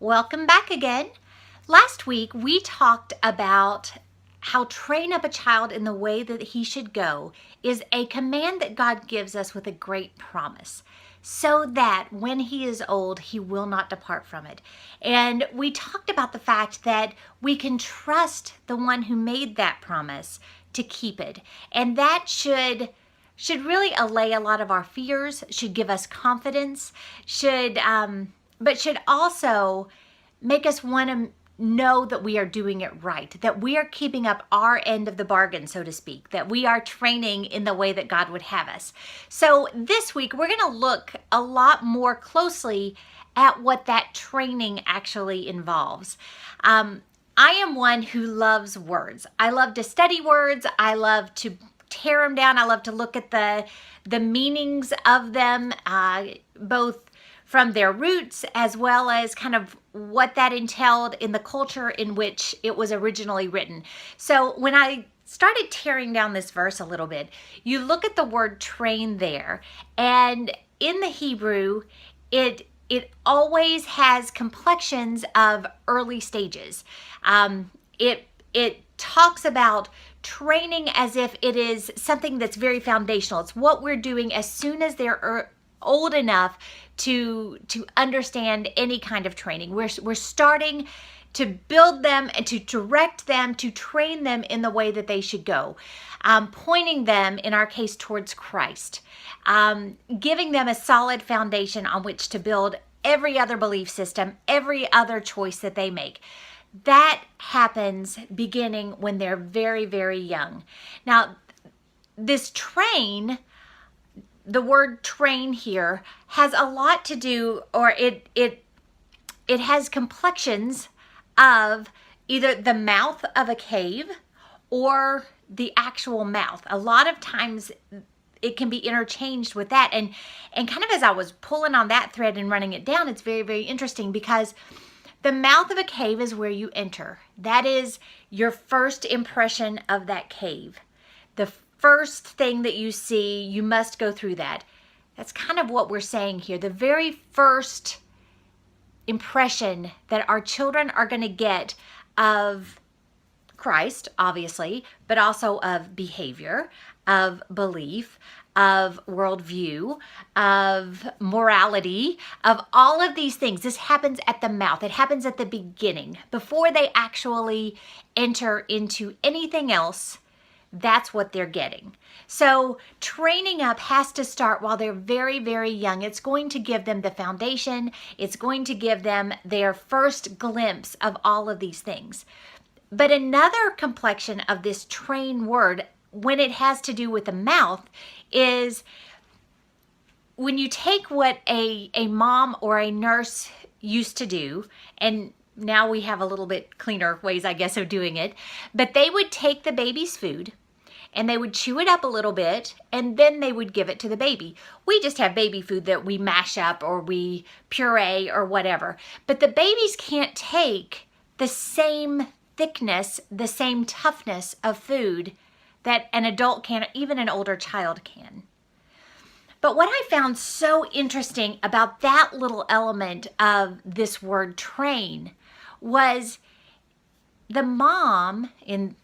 Welcome back again. Last week we talked about how train up a child in the way that he should go is a command that God gives us with a great promise, so that when he is old, he will not depart from it. And we talked about the fact that we can trust the one who made that promise to keep it. And that should really allay a lot of our fears, should give us confidence, but should also make us want to know that we are doing it right, that we are keeping up our end of the bargain, so to speak, that we are training in the way that God would have us. So this week, we're going to look a lot more closely at what that training actually involves. I am one who loves words. I love to study words. I love to tear them down. I love to look at the meanings of them, both from their roots as well as kind of what that entailed in the culture in which it was originally written. So when I started tearing down this verse a little bit, you look at the word train there, and in the Hebrew, it always has complexions of early stages. It talks about training as if it is something that's very foundational. It's what we're doing as soon as they're old enough to understand any kind of training. We're starting to build them and to direct them, to train them in the way that they should go, pointing them, in our case, towards Christ, giving them a solid foundation on which to build every other belief system, every other choice that they make. That happens beginning when they're very, very young. Now, this train, the word train here, has a lot to do, or it has complexions of either the mouth of a cave or the actual mouth. A lot of times it can be interchanged with that. And kind of as I was pulling on that thread and running it down, it's very, very interesting, because the mouth of a cave is where you enter. That is your first impression of that cave. The first thing that you see, you must go through that. That's kind of what we're saying here. The very first impression that our children are going to get of Christ, obviously, but also of behavior, of belief, of worldview, of morality, of all of these things. This happens at the mouth. It happens at the beginning. Before they actually enter into anything else, that's what they're getting. So training up has to start while they're very, very young. It's going to give them the foundation. It's going to give them their first glimpse of all of these things. But another complexion of this train word, when it has to do with the mouth, is when you take what a mom or a nurse used to do, and now we have a little bit cleaner ways, I guess, of doing it, but they would take the baby's food and they would chew it up a little bit, and then they would give it to the baby. We just have baby food that we mash up or we puree or whatever, but the babies can't take the same thickness, the same toughness of food that an adult can, even an older child can. But what I found so interesting about that little element of this word train was the mom, in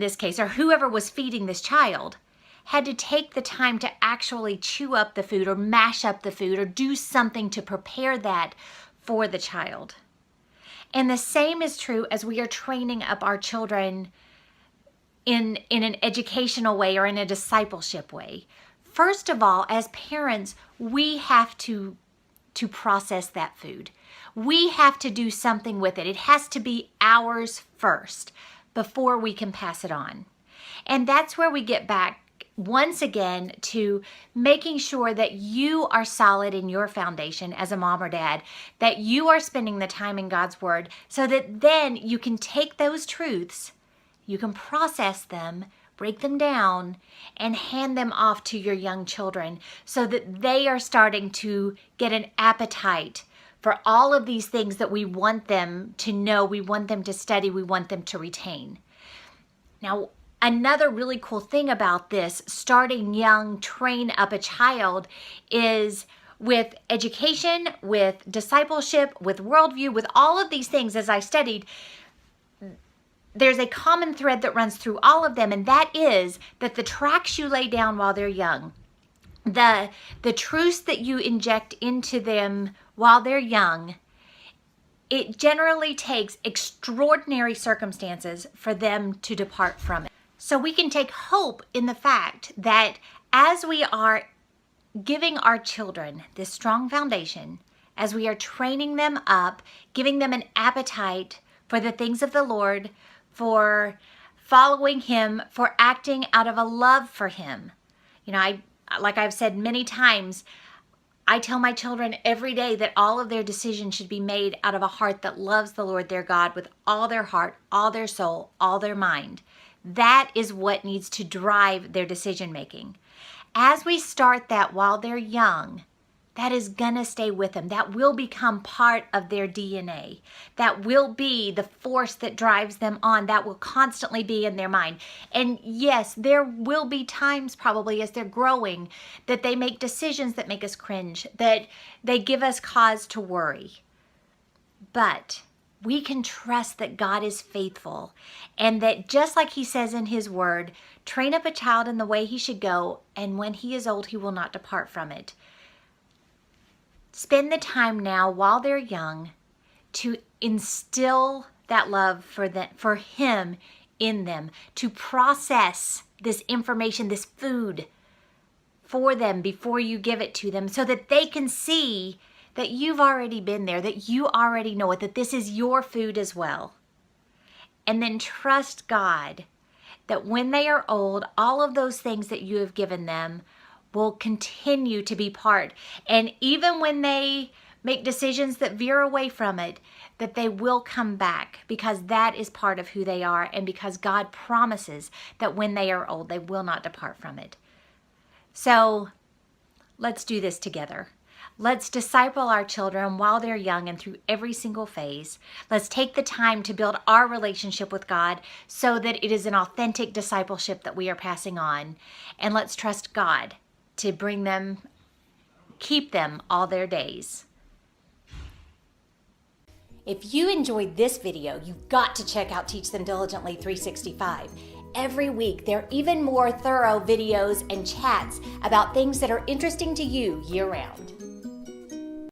this case, or whoever was feeding this child, had to take the time to actually chew up the food or mash up the food or do something to prepare that for the child. And the same is true as we are training up our children in an educational way or in a discipleship way. First of all, as parents, we have to process that food. We have to do something with it. It has to be ours first before we can pass it on. And that's where we get back once again to making sure that you are solid in your foundation as a mom or dad, that you are spending the time in God's Word, so that then you can take those truths, you can process them, break them down, and hand them off to your young children so that they are starting to get an appetite for all of these things that we want them to know, we want them to study, we want them to retain. Now, another really cool thing about this, starting young, train up a child, is with education, with discipleship, with worldview, with all of these things, as I studied, there's a common thread that runs through all of them, and that is that the tracks you lay down while they're young, the truths that you inject into them while they're young, it generally takes extraordinary circumstances for them to depart from it. So we can take hope in the fact that as we are giving our children this strong foundation, as we are training them up, giving them an appetite for the things of the Lord, for following Him, for acting out of a love for Him. You know, like I've said many times, I tell my children every day that all of their decisions should be made out of a heart that loves the Lord their God with all their heart, all their soul, all their mind. That is what needs to drive their decision making. As we start that while they're young, that is gonna stay with them. That will become part of their DNA. That will be the force that drives them on. That will constantly be in their mind. And yes, there will be times probably as they're growing that they make decisions that make us cringe, that they give us cause to worry. But we can trust that God is faithful, and that just like He says in His word, train up a child in the way he should go, and when he is old, he will not depart from it. Spend the time now while they're young to instill that love for Him in them, to process this information, this food for them before you give it to them, so that they can see that you've already been there, that you already know it, that this is your food as well. And then trust God that when they are old, all of those things that you have given them will continue to be part. And even when they make decisions that veer away from it, that they will come back, because that is part of who they are, and because God promises that when they are old, they will not depart from it. So let's do this together. Let's disciple our children while they're young and through every single phase. Let's take the time to build our relationship with God so that it is an authentic discipleship that we are passing on. And let's trust God to bring them, keep them all their days. If you enjoyed this video, you've got to check out Teach Them Diligently 365. Every week, there are even more thorough videos and chats about things that are interesting to you year-round.